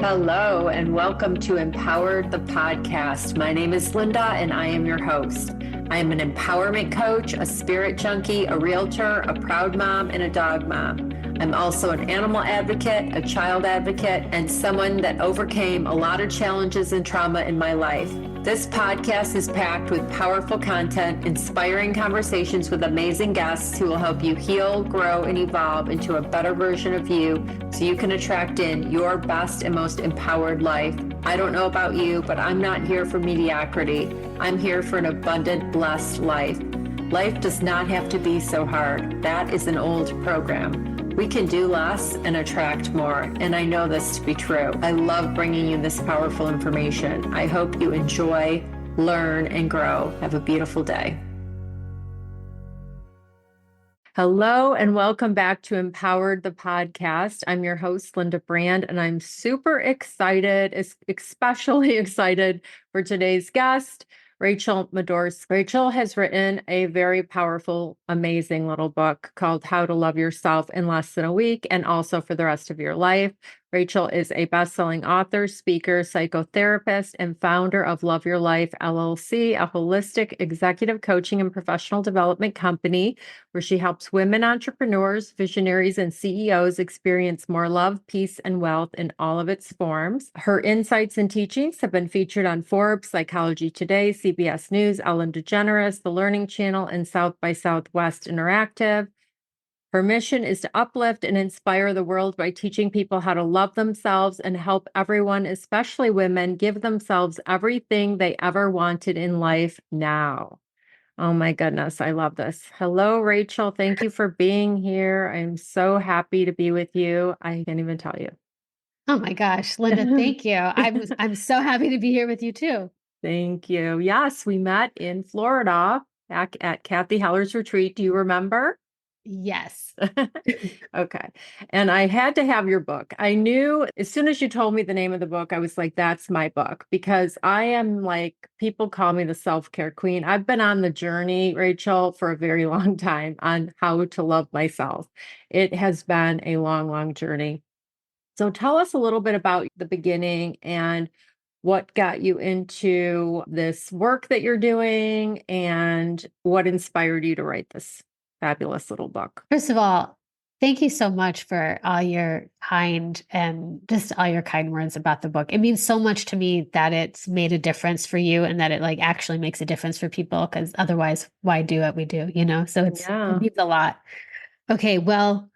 Hello, and welcome to Empowered the Podcast. My name is Linda, and I am your host. I am an empowerment coach, a spirit junkie, a realtor, a proud mom, and a dog mom. I'm also an animal advocate, a child advocate, and someone that overcame a lot of challenges and trauma in my life. This podcast is packed with powerful content, inspiring conversations with amazing guests who will help you heal, grow, and evolve into a better version of you so you can attract in your best and most empowered life. I don't know about you, but I'm not here for mediocrity. I'm here for an abundant, blessed life. Life does not have to be so hard. That is an old program. We can do less and attract more, and I know this to be true. I love bringing you this powerful information. I hope you enjoy, learn, and grow. Have a beautiful day. Hello, and welcome back to Empowered the Podcast. I'm your host, Linda Brand, and I'm super excited, especially excited for today's guest, Rachel Madorsky. Rachel has written a very powerful, amazing little book called How to Love Yourself in Less Than a Week and also for the rest of your life. Rachel is a best-selling author, speaker, psychotherapist, and founder of Love Your Life, LLC, a holistic executive coaching and professional development company where she helps women entrepreneurs, visionaries, and CEOs experience more love, peace, and wealth in all of its forms. Her insights and teachings have been featured on Forbes, Psychology Today, CBS News, Ellen DeGeneres, The Learning Channel, and South by Southwest Interactive. Her mission is to uplift and inspire the world by teaching people how to love themselves and help everyone, especially women, give themselves everything they ever wanted in life now. Oh my goodness, I love this. Hello, Rachel. Thank you for being here. I'm so happy to be with you. I can't even tell you. Oh my gosh, Linda, thank you. I'm so happy to be here with you too. Thank you. Yes, we met in Florida back at Kathy Heller's retreat. Do you remember? Yes. Okay. And I had to have your book. I knew as soon as you told me the name of the book, I was like, that's my book, because I am like, people call me the self-care queen. I've been on the journey, Rachel, for a very long time on how to love myself. It has been a long, long journey. So tell us a little bit about the beginning and what got you into this work that you're doing and what inspired you to write this fabulous little book. First of all, thank you so much for all your kind and just all your kind words about the book. It means so much to me that it's made a difference for you and that it like actually makes a difference for people, because otherwise, why do what we do, you know? So it means a lot. Okay, well,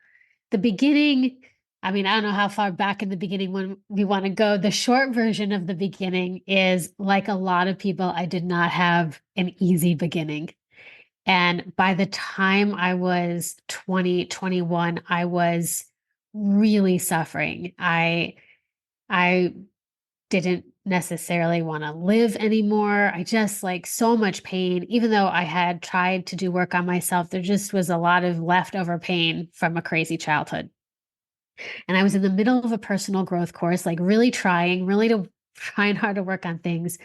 the beginning, I mean, I don't know how far back in the beginning when we want to go. The short version of the beginning is, like a lot of people, I did not have an easy beginning. And by the time I was 20, 21, I was really suffering. I didn't necessarily want to live anymore. I just like so much pain. Even though I had tried to do work on myself, there just was a lot of leftover pain from a crazy childhood. And I was in the middle of a personal growth course, like really trying hard to work on things.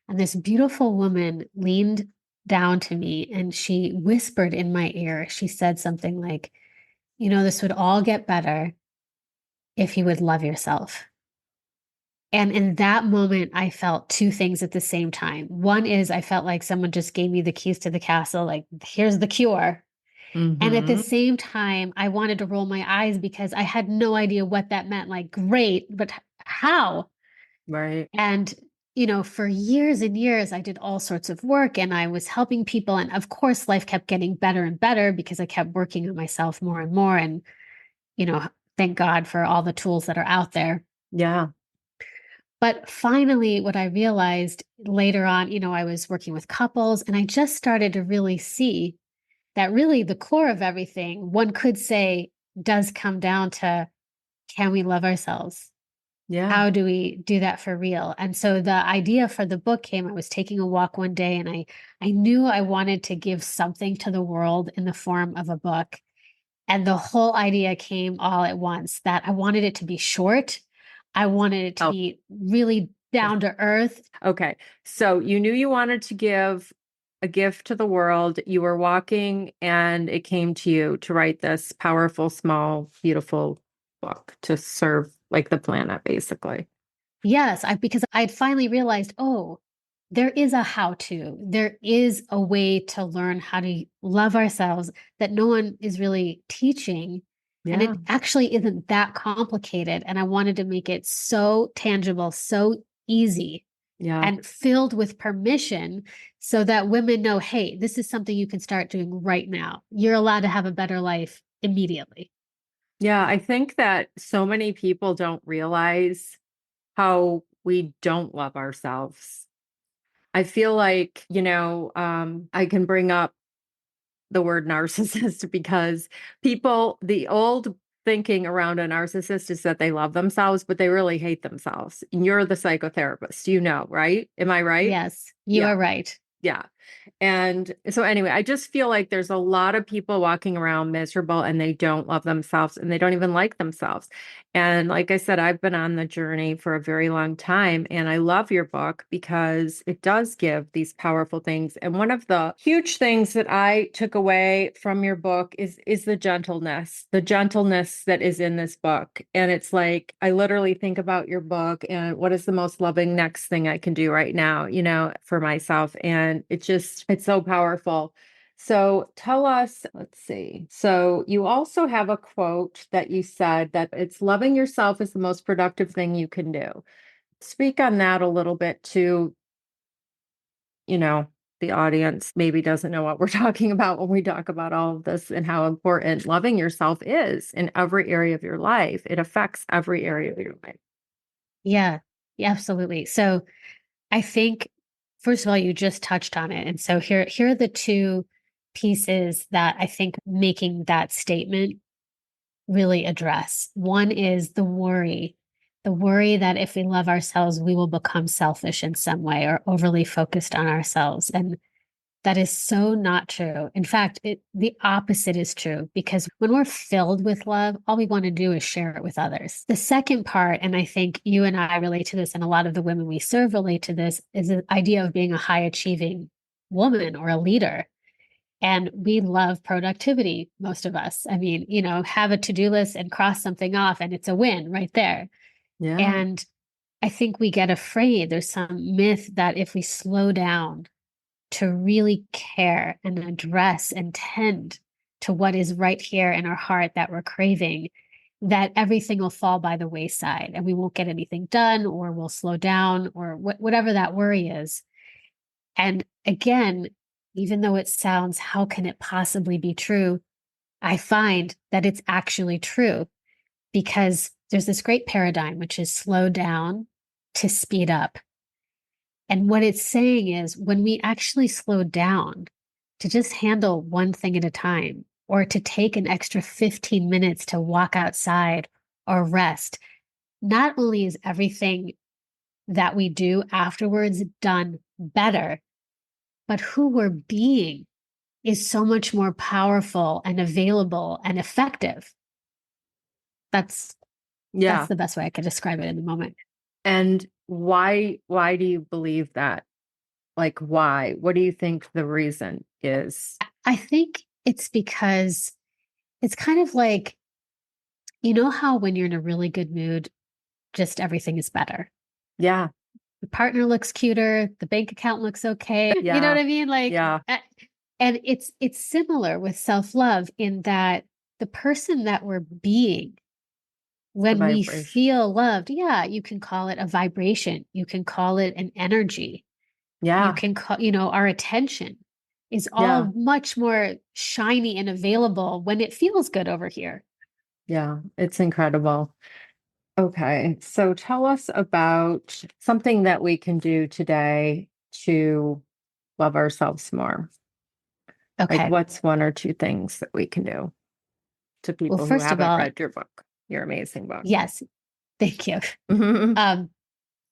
And this beautiful woman leaned down to me and she whispered in my ear. She said something like, you know, this would all get better if you would love yourself. And in that moment, I felt two things at the same time. One is I felt like someone just gave me the keys to the castle, like, here's the cure. And at the same time, I wanted to roll my eyes because I had no idea what that meant. Like, great, but how? Right. And, you know, for years and years, I did all sorts of work and I was helping people. And of course, life kept getting better and better because I kept working on myself more and more. And, you know, thank God for all the tools that are out there. Yeah. But finally, what I realized later on, you know, I was working with couples and I just started to really see that really the core of everything, one could say, does come down to, can we love ourselves? Yeah. How do we do that for real? And so the idea for the book came, I was taking a walk one day and I knew I wanted to give something to the world in the form of a book. And the whole idea came all at once, that I wanted it to be short. I wanted it to be really down to earth. Okay. So you knew you wanted to give a gift to the world. You were walking and it came to you to write this powerful, small, beautiful book to serve like the planet, basically. Yes, because I'd finally realized, oh, there is a how to. There is a way to learn how to love ourselves that no one is really teaching. And Yeah. it actually isn't that complicated. And I wanted to make it so tangible, so easy, Yeah. and filled with permission so that women know, hey, this is something you can start doing right now. You're allowed to have a better life immediately. Yeah. I think that so many people don't realize how we don't love ourselves. I feel like, I can bring up the word narcissist because the old thinking around a narcissist is that they love themselves, but they really hate themselves. And you're the psychotherapist, right? Am I right? Yes, you Yeah. are right. Yeah. And so anyway, I just feel like there's a lot of people walking around miserable and they don't love themselves and they don't even like themselves. And like I said, I've been on the journey for a very long time and I love your book because it does give these powerful things. And one of the huge things that I took away from your book is the gentleness that is in this book. And it's like I literally think about your book and what is the most loving next thing I can do right now, for myself. And it's so powerful. So tell us, let's see. So you also have a quote that you said that it's loving yourself is the most productive thing you can do. Speak on that a little bit too, you know, the audience maybe doesn't know what we're talking about when we talk about all of this and how important loving yourself is in every area of your life. It affects every area of your life. Yeah, yeah, absolutely. So I think, first of all, you just touched on it. And so here are the two pieces that I think making that statement really address. One is the worry that if we love ourselves, we will become selfish in some way or overly focused on ourselves. And that is so not true. In fact, the opposite is true because when we're filled with love, all we want to do is share it with others. The second part, and I think you and I relate to this, and a lot of the women we serve relate to this, is the idea of being a high achieving woman or a leader. And we love productivity, most of us. I mean, have a to do list and cross something off, and it's a win right there. Yeah. And I think we get afraid. There's some myth that if we slow down to really care and address and tend to what is right here in our heart that we're craving, that everything will fall by the wayside and we won't get anything done or we'll slow down or whatever that worry is. And again, even though it sounds, how can it possibly be true? I find that it's actually true because there's this great paradigm, which is slow down to speed up. And what it's saying is when we actually slow down to just handle one thing at a time, or to take an extra 15 minutes to walk outside or rest, not only is everything that we do afterwards done better, but who we're being is so much more powerful and available and effective. That's that's Yeah. the best way I could describe it in the moment. And why do you believe that? Like why? What do you think the reason is? I think it's because it's kind of like, you know how when you're in a really good mood, just everything is better. Yeah. The partner looks cuter, the bank account looks okay. You know what Yeah. I mean? Yeah. And it's similar with self-love in that the person that we're being The when we vibration. feel loved, yeah, you can call it a vibration, you can call it an energy, you Yeah. can call, our attention is all Yeah. much more shiny and available when it feels good over here. Yeah. It's incredible. Okay. So tell us about something that we can do today to love ourselves more. Like Okay. what's one or two things that we can do to Well, people who first of haven't all, read your book, your amazing book? yes, thank you. Um,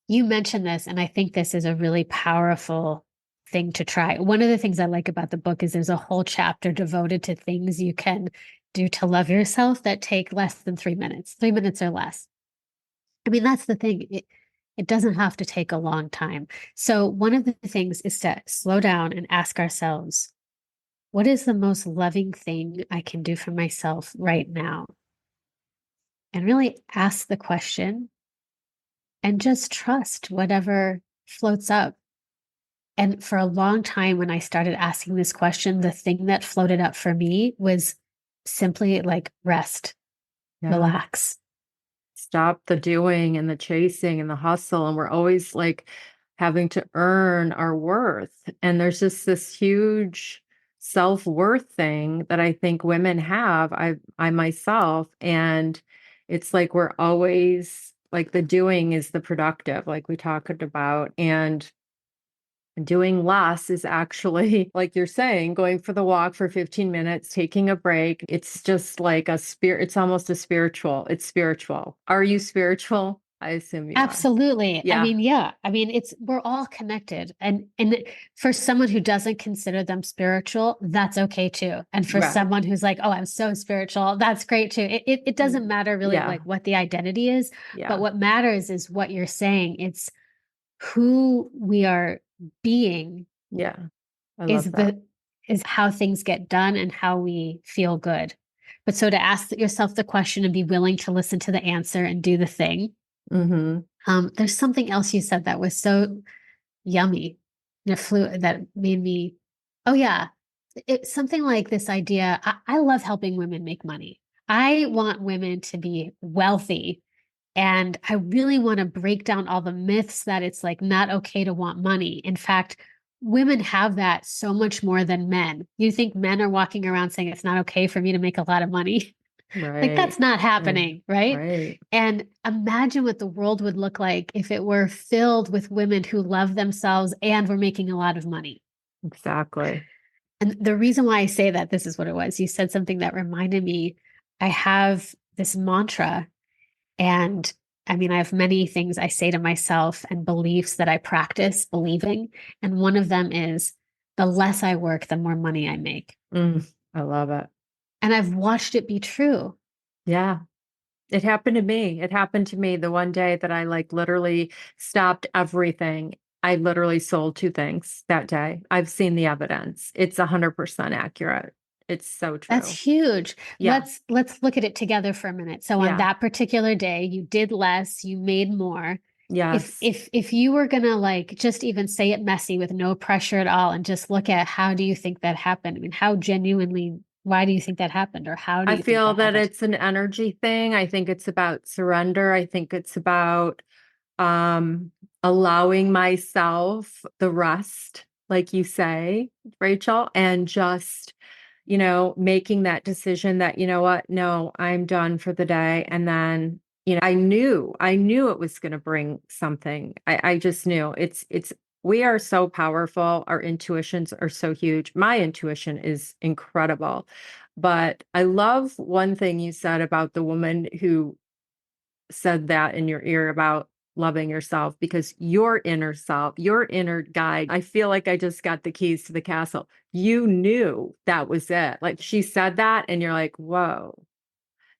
you mentioned this, and I think this is a really powerful thing to try. One of the things I like about the book is there's a whole chapter devoted to things you can do to love yourself that take less than 3 minutes, 3 minutes or less. I mean, that's the thing. It doesn't have to take a long time. So, one of the things is to slow down and ask ourselves, what is the most loving thing I can do for myself right now? And really ask the question and just trust whatever floats up. And for a long time, when I started asking this question, the thing that floated up for me was simply like rest, Yeah. relax. Stop the doing and the chasing and the hustle. And we're always like having to earn our worth. And there's just this huge self-worth thing that I think women have, I myself, and it's like we're always like the doing is the productive, like we talked about. And doing less is actually, like you're saying, going for the walk for 15 minutes, taking a break. It's just like a spirit. It's almost a spiritual. It's spiritual. Are you spiritual? I assume you are. Absolutely. I Yeah. mean, yeah. I mean, it's we're all connected. And for someone who doesn't consider them spiritual, that's okay too. And for Right. someone who's like, "Oh, I'm so spiritual," that's great too. It doesn't matter really Yeah. like what the identity is, but Yeah. what matters is what you're saying. It's who we are being Yeah. I is love that. how things get done and how we feel good. But so to ask yourself the question and be willing to listen to the answer and do the thing. Mm-hmm. There's something else you said that was so yummy and it flew that made me, oh yeah, it's something like this idea. I love helping women make money. I want women to be wealthy. And I really want to break down all the myths that it's like not okay to want money. In fact, women have that so much more than men. You think men are walking around saying it's not okay for me to make a lot of money? Like Right. that's not Right. happening, right? Right. And imagine what the world would look like if it were filled with women who love themselves and were making a lot of money. Exactly. And the reason why I say that, this is what it was. You said something that reminded me. I have this mantra, and I mean, I have many things I say to myself and beliefs that I practice believing. And one of them is the less I work, the more money I make. I love it. And I've watched it be true. Yeah. It happened to me. It happened to me the one day that I like literally stopped everything. I literally sold two things that day. I've seen the evidence. It's 100% accurate. It's so That's true. huge. Yeah. Let's look at it together for a minute. So on Yeah. that particular day, you did less, you made more. If Yes. if if you were gonna like just even say it messy with no pressure at all and just look at how do you think that happened? I mean, how genuinely, why do you think that happened? Or how do I you think feel that that happened? it's an energy thing. I think it's about surrender. I think it's about um allowing myself the rest, like you say, Rachel, and just making that decision that, you know what, no, I'm done for the day. And then, I knew it was going to bring something. I just knew we are so powerful. Our intuitions are so huge. My intuition is incredible. But I love one thing you said about the woman who said that in your ear about loving yourself, because your inner self, your inner guide, I feel like I just got the keys to the castle. You knew that was it. Like she said that and you're like, whoa.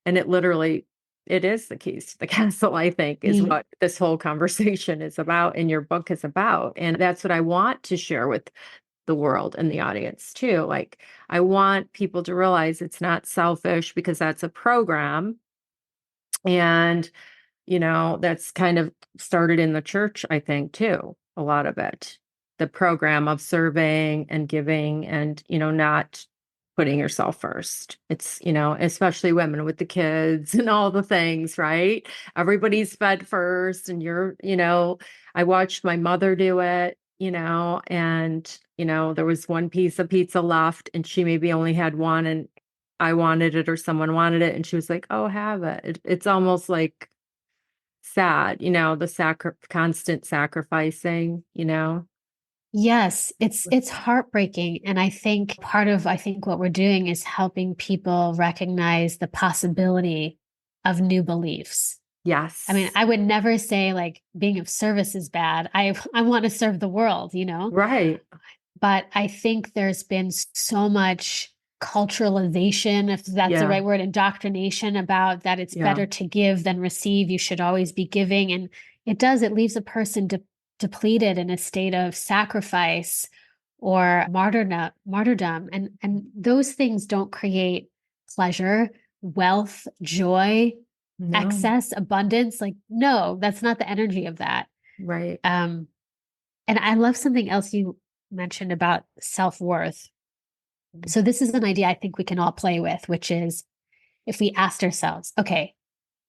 And it is the keys to the castle, I think, is Ye- what this whole conversation is about and your book is about. And that's what I want to share with the world and the audience too. Like I want people to realize it's not selfish because that's a program. And that's kind of started in the church, I think, too, a lot of it. The program of serving and giving and, not putting yourself first. It's, especially women with the kids and all the things, right? Everybody's fed first. And I watched my mother do it, and, there was one piece of pizza left and she maybe only had one and I wanted it or someone wanted it. And she was like, oh, have it. It's almost like, sad, the constant sacrificing, Yes, it's heartbreaking. And I think part of I think what we're doing is helping people recognize the possibility of new beliefs. I mean, Yes. I would never say like being of service is bad. I want to serve the world, you know? Right. But I think there's been so much culturalization, if that's the Yeah. right word, indoctrination about that it's Yeah. better to give than receive. You should always be giving. And it leaves a person depleted in a state of sacrifice or martyrdom. And those things don't create pleasure, wealth, joy. No. excess, abundance. Like, no, that's not the energy of that. Right. Um, and I love something else you mentioned about self-worth. So this is an idea I think we can all play with, which is if we asked ourselves, okay,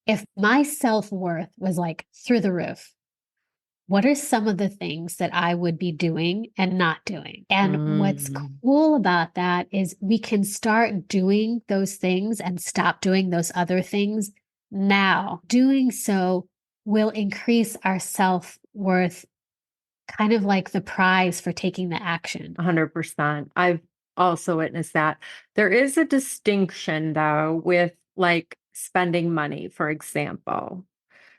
if my self-worth was like through the roof, what are some of the things that I would be doing and not doing? And what's Mm. cool about that is we can start doing those things and stop doing those other things now. Doing so will increase our self worth, kind of like the prize for taking the action. 100%. I've also witnessed that. There is a distinction though with like spending money, for example.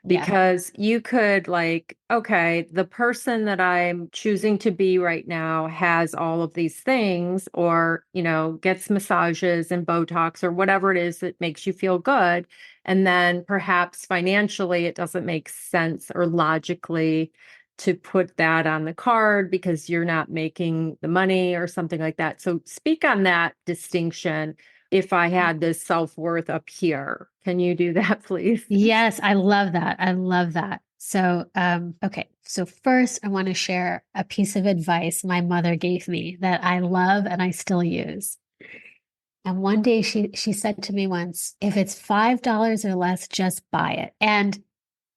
Yeah. Because you could like, okay, the person that I'm choosing to be right now has all of these things, or, gets massages and Botox or whatever it is that makes you feel good. And then perhaps financially, it doesn't make sense or logically to put that on the card because you're not making the money or something like that. So speak on that distinction. If I had this self-worth up here, can you do that, please? Yes, I love that. I love that. So, okay. So first, I want to share a piece of advice my mother gave me that I love and I still use. And one day she said to me once, if it's $5 or less, just buy it. And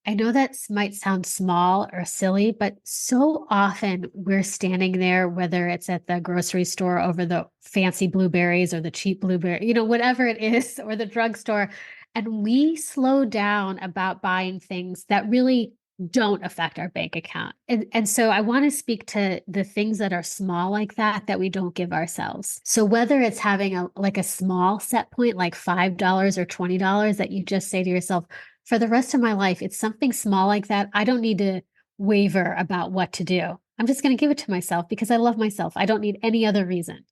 I know that might sound small or silly, but so often we're standing there, whether it's at the grocery store over the fancy blueberries or the cheap blueberry, whatever it is, or the drugstore, and we slow down about buying things that really don't affect our bank account. And so I want to speak to the things that are small like that we don't give ourselves. So whether it's having a small set point like $5 or $20 that you just say to yourself, for the rest of my life, it's something small like that. I don't need to waver about what to do. I'm just going to give it to myself because I love myself. I don't need any other reason.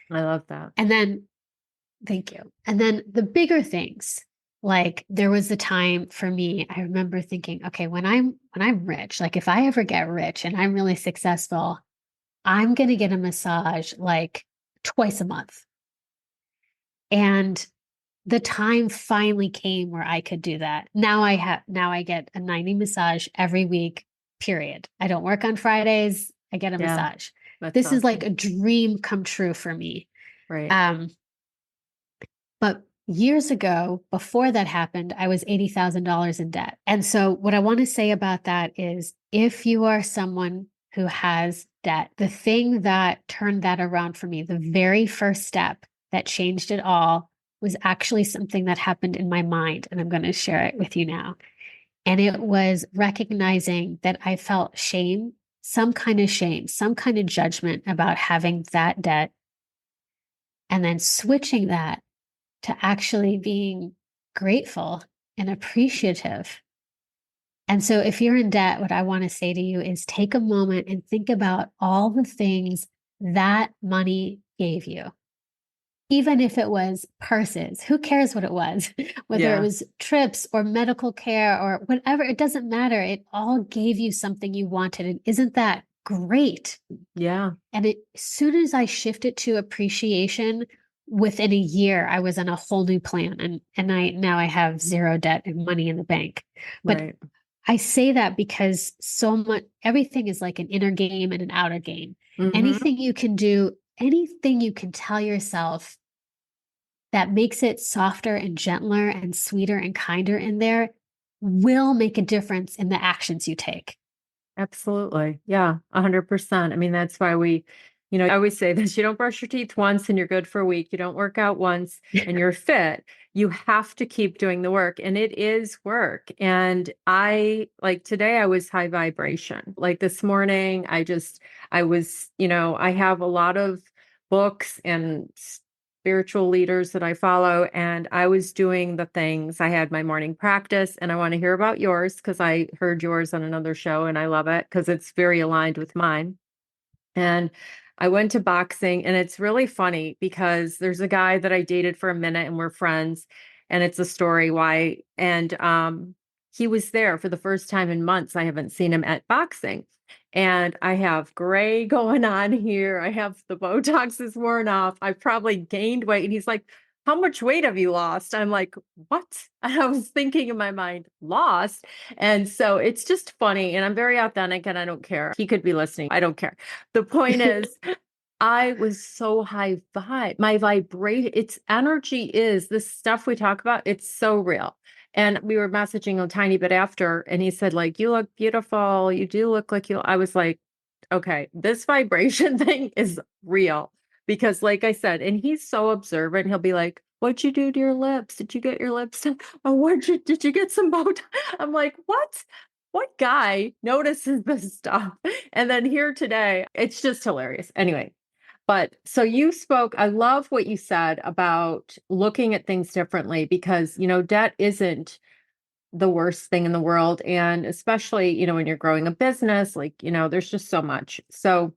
I love that. And then, thank you. And then the bigger things, like there was a time for me, I remember thinking, okay, when I'm rich, like if I ever get rich and I'm really successful, I'm going to get a massage like twice a month. And the time finally came where I could do that. Now I get a 90 massage every week, period. I don't work on Fridays. I get a Yeah, massage. that's This is like awesome. a dream come true for me. Right. Um, but years ago, before that happened, I was $80,000 in debt. And so what I want to say about that is if you are someone who has debt, the thing that turned that around for me, the very first step that changed it all was actually something that happened in my mind. And I'm going to share it with you now. And it was recognizing that I felt shame, some kind of judgment about having that debt, and then switching that to actually being grateful and appreciative. And so, if you're in debt, what I want to say to you is take a moment and think about all the things that money gave you. Even if it was purses, who cares what it was? Whether it Yeah. was trips or medical care or whatever, it doesn't matter. It all gave you something you wanted. And isn't that great? Yeah. And as soon as I shifted to appreciation, within a year, I was on a whole new plan. And I have zero debt and money in the bank. But Right. I say that because so much everything is like an inner game and an outer game. Mm-hmm. Anything you can do, anything you can tell yourself that makes it softer and gentler and sweeter and kinder in there will make a difference in the actions you take. Absolutely. Yeah, 100%. I mean, that's why I always say this, you don't brush your teeth once and you're good for a week. You don't work out once and you're fit. You have to keep doing the work, and it is work. And like today I was high vibration. Like this morning, I have a lot of books and spiritual leaders that I follow. And I was doing the things. I had my morning practice, and I want to hear about yours because I heard yours on another show and I love it because it's very aligned with mine. And I went to boxing, and it's really funny because there's a guy that I dated for a minute and we're friends. And it's a story why. And he was there for the first time in months. I haven't seen him at boxing. And I have gray going on here. I have the Botox is worn off. I've probably gained weight. And he's like, how much weight have you lost? I'm like, what? And I was thinking in my mind, lost. And so it's just funny. And I'm very authentic and I don't care. He could be listening. I don't care. The point is, I was so high vibe. My vibration, its energy is this stuff we talk about. It's so real. And we were messaging a tiny bit after, and he said, like, you look beautiful. You do look like you. I was like, okay, this vibration thing is real. Because, like I said, and he's so observant, he'll be like, what'd you do to your lips? Did you get your lips done? Oh, did you get some bow tie? I'm like, what? What guy notices this stuff? And then here today, it's just hilarious. Anyway, but so you spoke, I love what you said about looking at things differently because, debt isn't the worst thing in the world. And especially, when you're growing a business, like, there's just so much. So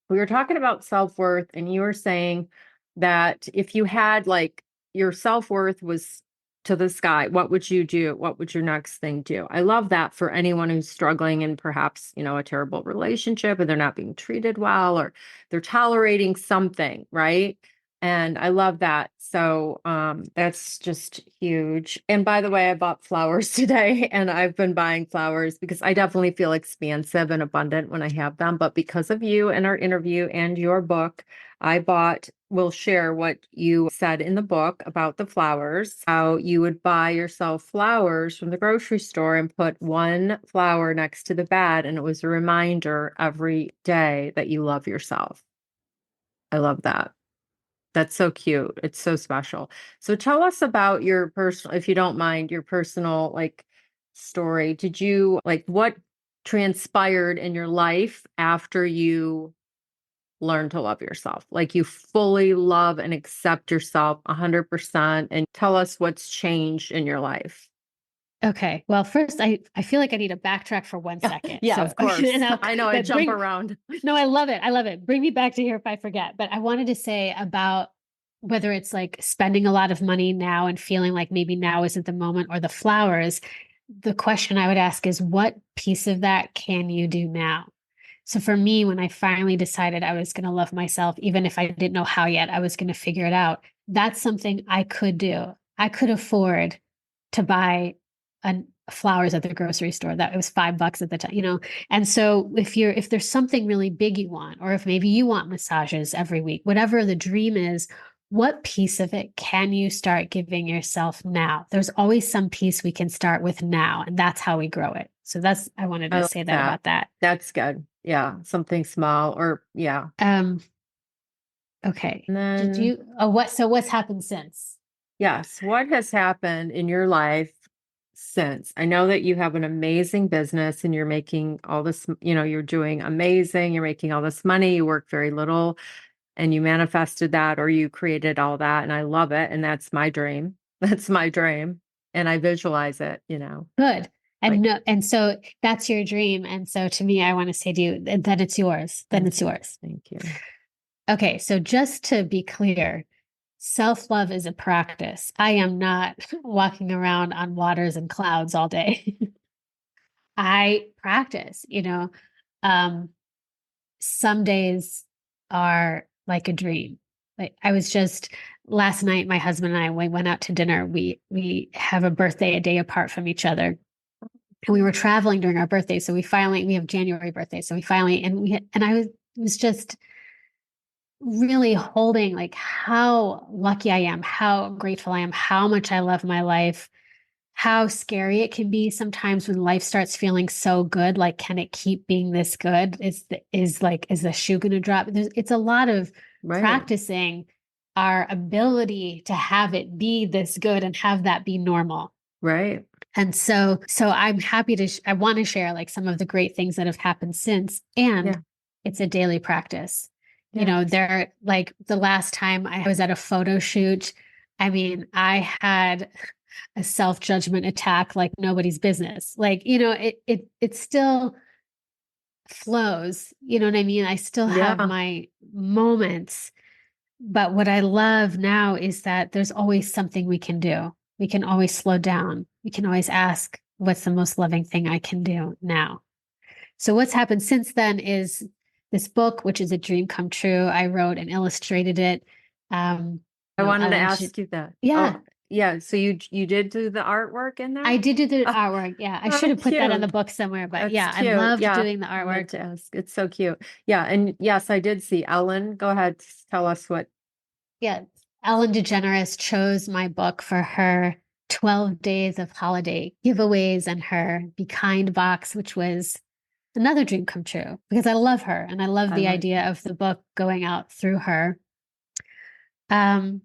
we were talking about self-worth, and you were saying that if you had like your self-worth was to the sky, what would you do? What would your next thing do? I love that for anyone who's struggling in perhaps, a terrible relationship and they're not being treated well or they're tolerating something, right? And I love that. So that's just huge. And by the way, I bought flowers today and I've been buying flowers because I definitely feel expansive and abundant when I have them. But because of you and our interview and your book, we'll share what you said in the book about the flowers, how you would buy yourself flowers from the grocery store and put one flower next to the bed. And it was a reminder every day that you love yourself. I love that. That's so cute. It's so special. So tell us about your personal, if you don't mind, your personal like story. Did you like what transpired in your life after you learned to love yourself? Like you fully love and accept yourself 100% and tell us what's changed in your life. Okay. Well, first, I feel like I need to backtrack for 1 second. Yeah, So, of course. I know I but jump around. no, I love it. I love it. Bring me back to here if I forget. But I wanted to say about whether it's like spending a lot of money now and feeling like maybe now isn't the moment or the flowers. The question I would ask is, what piece of that can you do now? So for me, when I finally decided I was going to love myself, even if I didn't know how yet, I was going to figure it out. That's something I could do. I could afford to buy flowers at the grocery store. That it was $5 at the time. And so if there's something really big you want, or if maybe you want massages every week, whatever the dream is, what piece of it can you start giving yourself now? There's always some piece we can start with now, and that's how we grow it. So I wanted I to like say that that. about that. That's good. Yeah, something small or yeah. Um, okay. And then What's happened since? yes. What has happened in your life since? I know that you have an amazing business and you're making all this, you're doing amazing. You're making all this money. You work very little and you manifested that or you created all that. And I love it. And that's my dream. That's my dream. And I visualize it. Good. Like, And so that's your dream. And so to me, I want to say to you that it's yours. Then it's yours. thank you. Okay. So just to be clear, self-love is a practice. I am not walking around on waters and clouds all day. I practice. Some days are like a dream. Like I was just last night, my husband and I, we went out to dinner. We have a birthday a day apart from each other. And we were traveling during our birthday. So we have January birthday. So I was just really holding like how lucky I am, how grateful I am, how much I love my life, how scary it can be sometimes when life starts feeling so good. Like, can it keep being this good? Is the shoe going to drop? It's a lot of practicing our ability to have it be this good and have that be normal. Right. And so I'm happy I want to share like some of the great things that have happened since. And it's a daily practice. There, like the last time I was at a photo shoot, I mean, I had a self-judgment attack like nobody's business. Like, it still flows. You know what I mean? I still have my moments. But what I love now is that there's always something we can do. We can always slow down. We can always ask, what's the most loving thing I can do now? So what's happened since then is this book, which is a dream come true. I wrote and illustrated it. I wanted to Ellen ask you that. yeah, Oh, yeah. So you did do the artwork in there? I did do the Oh, artwork. Yeah, I should oh, have put that on the cute. book somewhere, but That's yeah, I cute. loved Yeah. doing the I meant artwork. to ask. It's so cute. Yeah. And yes, I did see Ellen. Go ahead. Tell us what. Yeah, Ellen DeGeneres chose my book for her 12 days of holiday giveaways and her Be Kind box, which was another dream come true because I love her and I love I the like idea it. of the book going out through her. Um,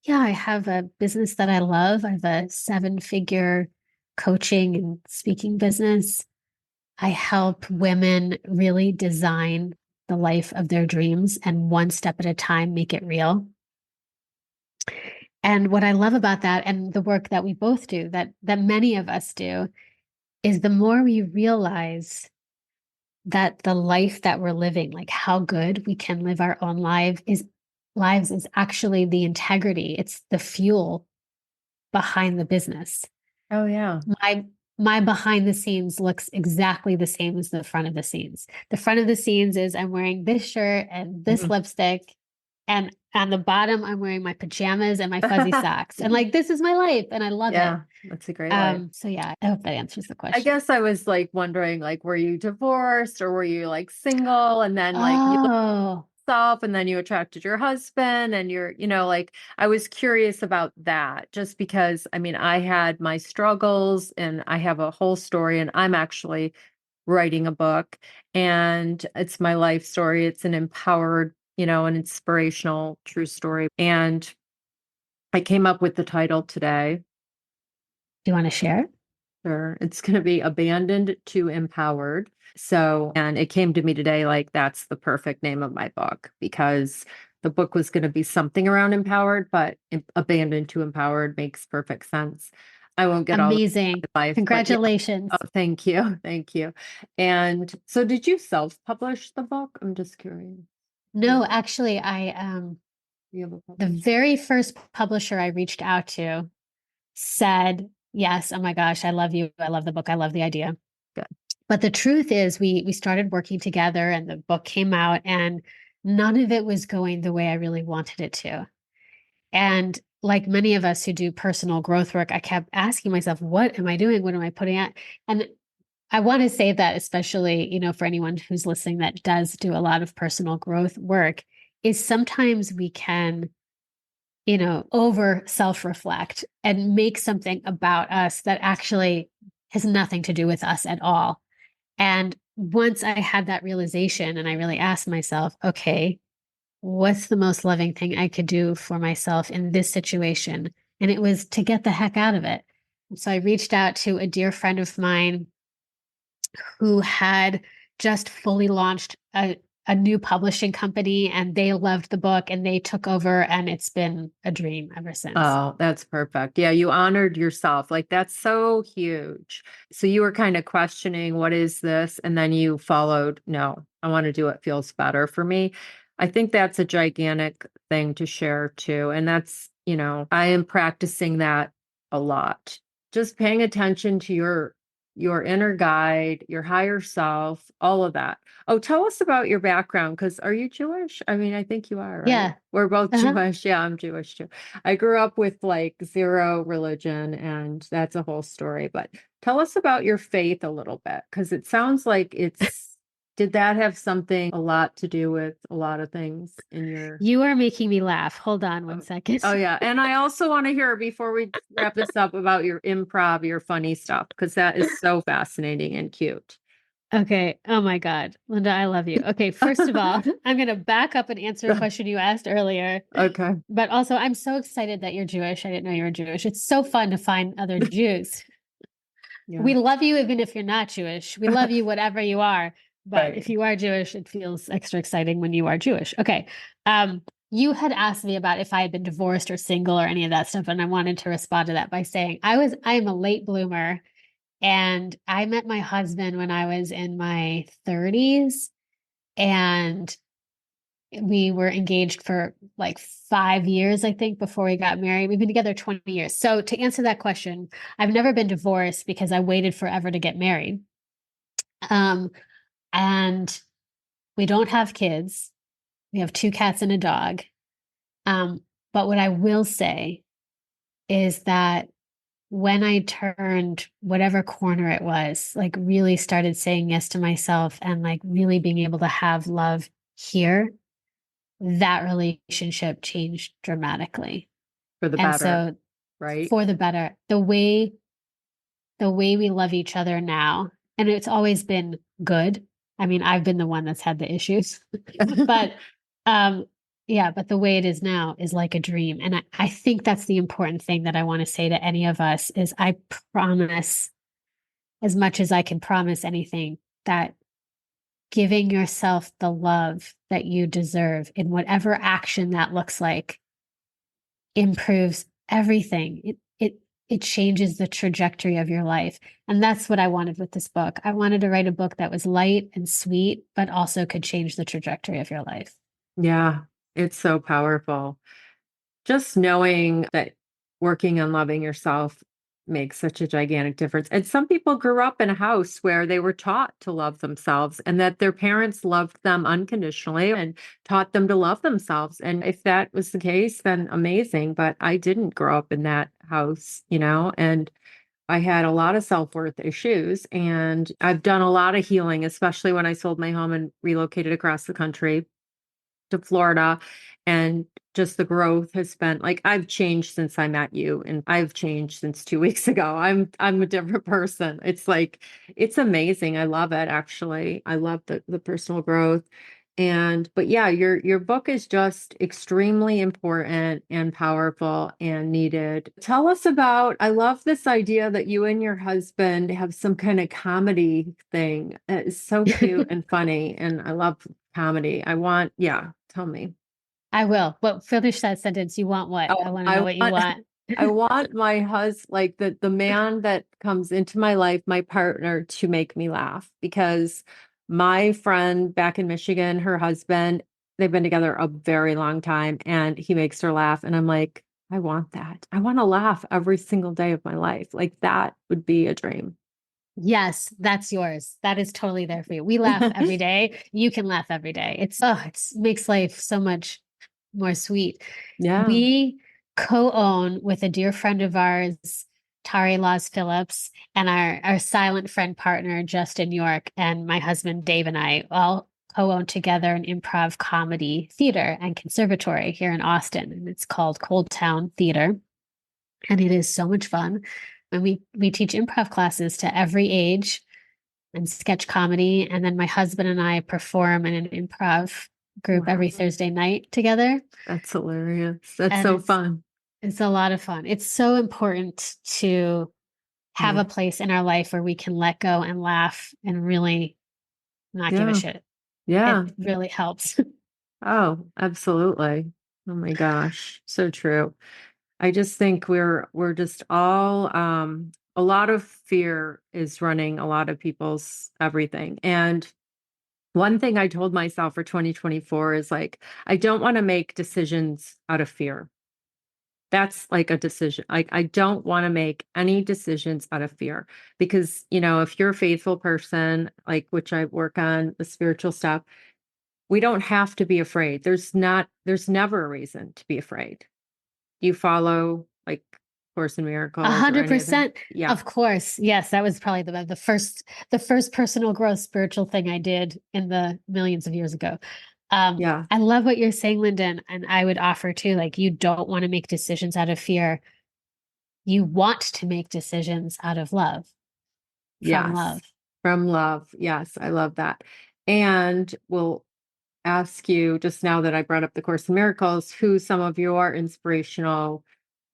yeah, I have a business that I love. I have a seven-figure coaching and speaking business. I help women really design the life of their dreams and one step at a time make it real. And what I love about that and the work that we both do, that many of us do, is the more we realize that the life that we're living, like how good we can live our own lives is actually the integrity. It's the fuel behind the business. Oh, yeah. My behind the scenes looks exactly the same as the front of the scenes. The front of the scenes is I'm wearing this shirt and this Mhm. lipstick, and on the bottom I'm wearing my pajamas and my fuzzy socks. And like this is my life and I love it. Yeah. That's a great life. So yeah, I hope that answers the I question. guess I was like wondering, like, were you divorced or were you like single and then like you Oh, yourself and then you attracted your husband and like I was curious about that just because I mean I had my struggles and I have a whole story and I'm actually writing a book and it's my life story. It's an empowered, an inspirational true story. And I came up with the title today. do you want to share? Sure. It's going to be Abandoned to Empowered. So, and it came to me today like that's the perfect name of my book because the book was going to be something around empowered, but Abandoned to Empowered makes perfect sense. I won't get all Amazing. the life, but yeah. Oh, Congratulations. thank you. Thank you. And so did you self-publish the book? I'm just curious. Yeah, No, actually, I you have a the publisher. very first publisher I reached out to said, "Yes, oh my gosh, I love you. I love the book. I love the idea." Good. But the truth is we started working together and the book came out and none of it was going the way I really wanted it to. And like many of us who do personal growth work, I kept asking myself, what am I doing? What am I putting out? And I want to say that, especially, for anyone who's listening that does do a lot of personal growth work, is sometimes we can, over self reflect and make something about us that actually has nothing to do with us at all. And once I had that realization and I really asked myself, okay, what's the most loving thing I could do for myself in this situation? And it was to get the heck out of it. So I reached out to a dear friend of mine who had just fully launched a new publishing company and they loved the book and they took over and it's been a dream ever since. Oh, that's perfect. Yeah, you honored yourself. Like that's so huge. So you were kind of questioning, what is this? And then you followed, no, I want to do what feels better for me. I think that's a gigantic thing to share too. And that's, I am practicing that a lot. Just paying attention to your inner guide, your higher self, all of that. Oh, tell us about your background because are you Jewish? I mean, I think you are, right? Yeah. We're both Uh-huh. Jewish. Yeah, I'm Jewish too. I grew up with like zero religion, and that's a whole story. But tell us about your faith a little bit, because it sounds like did that have a lot to do with a lot of things in your. You are making me laugh. Hold on one Oh, second. oh, yeah. And I also want to hear before we wrap this up about your improv, your funny stuff, because that is so fascinating and cute. Okay. Oh my God. Linda, I love you. Okay. First of all, I'm going to back up and answer a question you asked earlier. Okay. But also, I'm so excited that you're Jewish. I didn't know you were Jewish. It's so fun to find other Jews. Yeah. We love you even if you're not Jewish. We love you whatever you are. But Right. if you are Jewish, it feels extra exciting when you are Jewish. Okay. You had asked me about if I had been divorced or single or any of that stuff, and I wanted to respond to that by saying I am a late bloomer. And I met my husband when I was in my 30s, and we were engaged for like 5 years, I think, before we got married. We've been together 20 years. So to answer that question, I've never been divorced because I waited forever to get married. Um, and we don't have kids. We have two cats and a dog. Um, But what I will say is that when I turned whatever corner it was, like really started saying yes to myself and like really being able to have love here, that relationship changed dramatically. For the And better, so right? for the better, the way we love each other now, and it's always been good. I mean, I've been the one that's had the issues, but um, yeah, but the way it is now is like a dream. And I think that's the important thing that I want to say to any of us is I promise, as much as I can promise anything, that giving yourself the love that you deserve in whatever action that looks like improves everything. It changes the trajectory of your life. And that's what I wanted with this book. I wanted to write a book that was light and sweet, but also could change the trajectory of your life. Yeah, it's so powerful. Just knowing that working on loving yourself makes such a gigantic difference. And some people grew up in a house where they were taught to love themselves and that their parents loved them unconditionally and taught them to love themselves. And if that was the case, then amazing. But I didn't grow up in that house, and I had a lot of self-worth issues. And I've done a lot of healing, especially when I sold my home and relocated across the country to Florida. And just the growth has been like I've changed since I met you and I've changed since 2 weeks ago. I'm a different person. It's like it's amazing. I love it actually. I love the personal growth. And but yeah, your book is just extremely important and powerful and needed. Tell us about I love this idea that you and your husband have some kind of comedy thing. It's so cute and funny. And I love comedy. Yeah, tell me. I will. But finish that sentence. You want what? Oh, I want to know I what you want want. I want my husband, like the man that comes into my life, my partner, to make me laugh because my friend back in Michigan, her husband, they've been together a very long time and he makes her laugh. And I'm like, I want that. I want to laugh every single day of my life. Like that would be a dream. Yes, that's yours. That is totally there for you. We laugh every day. You can laugh every day. It's makes life so much more sweet. Yeah, We co-own with a dear friend of ours, Tari Laws Phillips, and our silent friend partner, Justin York, and my husband Dave and I all co-own together an improv comedy theater and conservatory here in Austin. And it's called Cold Town Theater. And it is so much fun. And we teach improv classes to every age and sketch comedy. And then my husband and I perform in an improv group every wow, Thursday night together. that's hilarious. That's And so fun. it's a lot of fun. It's so important to have Yeah, a place in our life where we can let go and laugh and really not give a yeah, shit. yeah. It really helps. Oh, absolutely. Oh my gosh, so true. I just think we're just all a lot of fear is running a lot of people's everything. And one thing I told myself for 2024 is like I don't want to make decisions out of fear. That's like a decision. Like I don't want to make any decisions out of fear because, if you're a faithful person, like which I work on the spiritual stuff, we don't have to be afraid. There's never a reason to be afraid. Do you follow like Course in A Miracles or hundred any of that? percent. Yeah. Of course. Yes, that was probably the first personal growth spiritual thing I did in the millions of years ago. Yeah. I love what you're saying, Lyndon, and I would offer too, like you don't want to make decisions out of fear. You want to make decisions out of love, from Yes. love. From love. Yes, I love that. And we'll ask you just now that I brought up the Course in Miracles, who some of your inspirational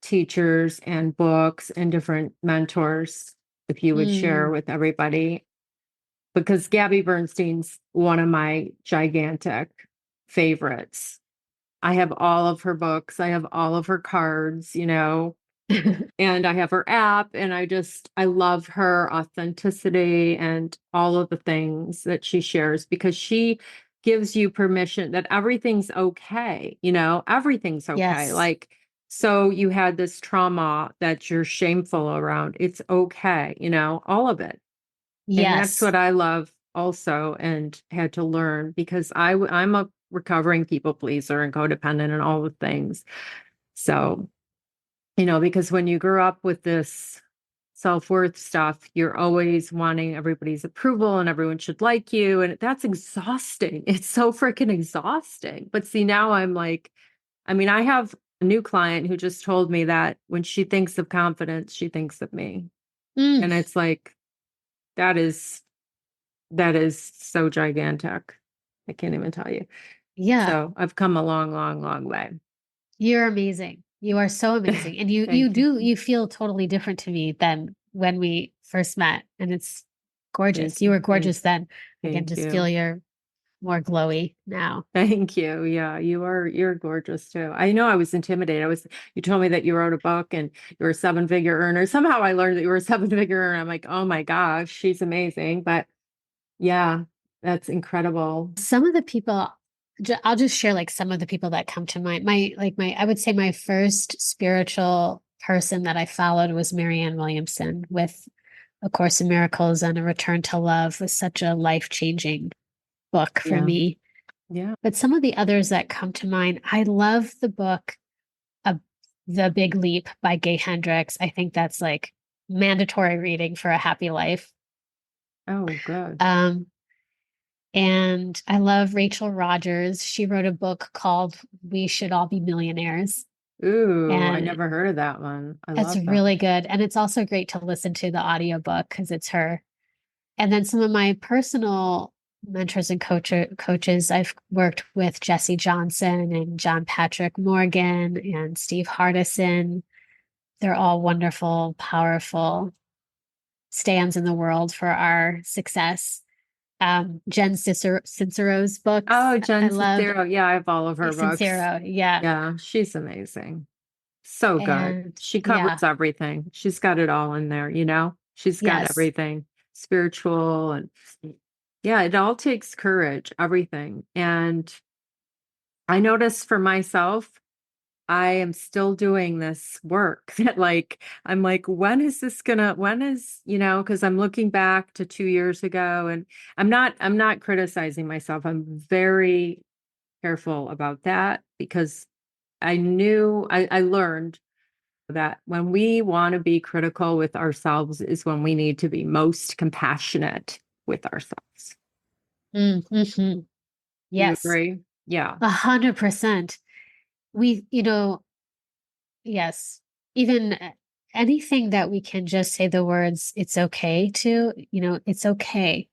teachers and books and different mentors, if you would share Mm. with everybody, because Gabby Bernstein's one of my gigantic favorites. I have all of her books. I have all of her cards. And I have her app and I love her authenticity and all of the things that she shares because she gives you permission that everything's okay, everything's okay. Yes. Like, so you had this trauma that you're shameful around. It's okay, all of it. And that's Yes. what I love also and had to learn because I'm a recovering people pleaser and codependent and all the things. So, because when you grew up with this self-worth stuff, you're always wanting everybody's approval and everyone should like you. And that's exhausting. It's so freaking exhausting. But see, now I'm like, I have a new client who just told me that when she thinks of confidence, she thinks of me. Mm, And it's like, that is so gigantic. I can't even tell you. yeah, So I've come a long, long, long way. you're amazing. You are so amazing. And Thank you. you feel totally different to me than when we first met. And it's gorgeous. Thank You you. were gorgeous then. I can Thank just feel you. you're more glowy now. Thank you. Yeah, you're gorgeous too. I know I was intimidated. You told me that you wrote a book and you were a seven-figure earner. Somehow I learned that you were a seven-figure earner. I'm like, oh my gosh, she's amazing. But yeah, that's incredible. Some of the people, I'll just share like some of the people that come to mind. I would say my first spiritual person that I followed was Marianne Williamson with A Course in Miracles and A Return to Love was such a life-changing book for Yeah. me. Yeah. But some of the others that come to mind, I love the book uh, The Big Leap by Gay Hendricks. I think that's like mandatory reading for a happy life. Oh, good. Um, and I love Rachel Rogers. She wrote a book called We Should All Be Millionaires. Ooh, I And never heard of that one. I it's love that. really good. And it's also great to listen to the audiobook because it's her. And then some of my personal mentors and coaches, I've worked with Jesse Johnson and John Patrick Morgan and Steve Hardison. They're all wonderful, powerful stands in the world for our success. Cincero's books, Oh, I Jen loved. Sincero. Yeah, I have all of her books. Sincero, yeah. Yeah, she's amazing. So good. And She yeah, covers everything. She's got it all in there, you know? She's got yes, everything spiritual and yeah, it all takes courage, everything. And I notice for myself, I am still doing this work that I'm like, when is, because I'm looking back to 2 years ago and I'm not criticizing myself. I'm very careful about that because I learned that when we want to be critical with ourselves is when we need to be most compassionate with ourselves. mm-hmm. Do you Yes, agree? Yeah. 100%. We, yes, even anything that we can just say the words, it's okay to, it's okay.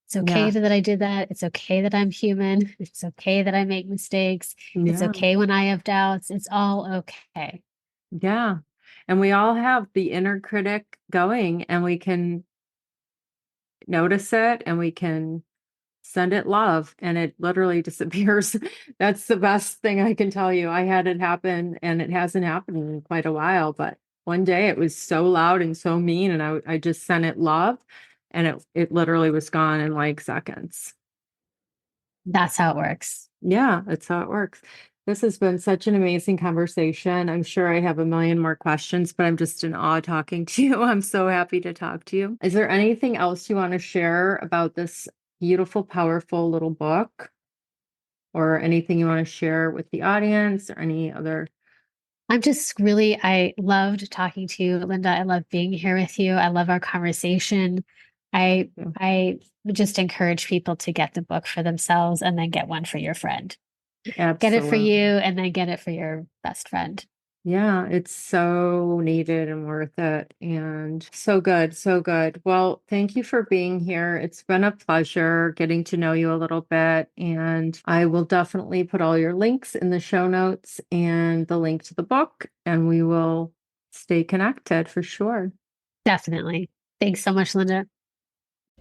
It's okay Yeah. that I did that. It's okay that I'm human. It's okay that I make mistakes. It's Yeah. okay when I have doubts. It's all okay. Yeah. And we all have the inner critic going and we can notice it and we can send it love and it literally disappears. That's the best thing I can tell you. I had it happen and it hasn't happened in quite a while, but one day it was so loud and so mean and I just sent it love and it literally was gone in like seconds. That's how it works. Yeah, that's how it works. This has been such an amazing conversation. I'm sure I have a million more questions, but I'm just in awe talking to you. I'm so happy to talk to you. Is there anything else you want to share about this beautiful, powerful little book or anything you want to share with the audience or any other? I loved talking to you, Linda. I love being here with you. I love our conversation. I would just encourage people to get the book for themselves and then get one for your friend. Get it for you Absolutely. and then get it for your best friend. Yeah, it's so needed and worth it. And so good, so good. Well, thank you for being here. It's been a pleasure getting to know you a little bit. And I will definitely put all your links in the show notes and the link to the book, and we will stay connected for sure. Definitely. Thanks so much, Linda.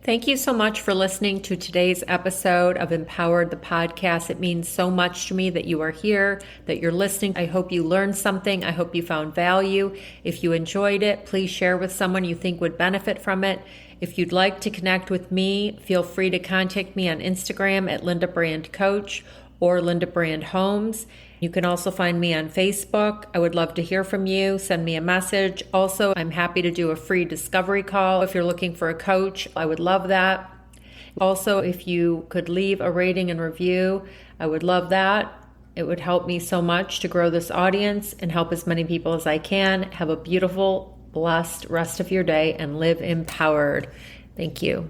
Thank you so much for listening to today's episode of Empowered the Podcast. It means so much to me that you are here, that you're listening. I hope you learned something. I hope you found value. If you enjoyed it, please share with someone you think would benefit from it. If you'd like to connect with me, feel free to contact me on Instagram at Linda Brand Coach or Linda Brand Homes. You can also find me on Facebook. I would love to hear from you. Send me a message. Also, I'm happy to do a free discovery call if you're looking for a coach. I would love that. Also, if you could leave a rating and review, I would love that. It would help me so much to grow this audience and help as many people as I can. Have a beautiful, blessed rest of your day and live empowered. Thank you.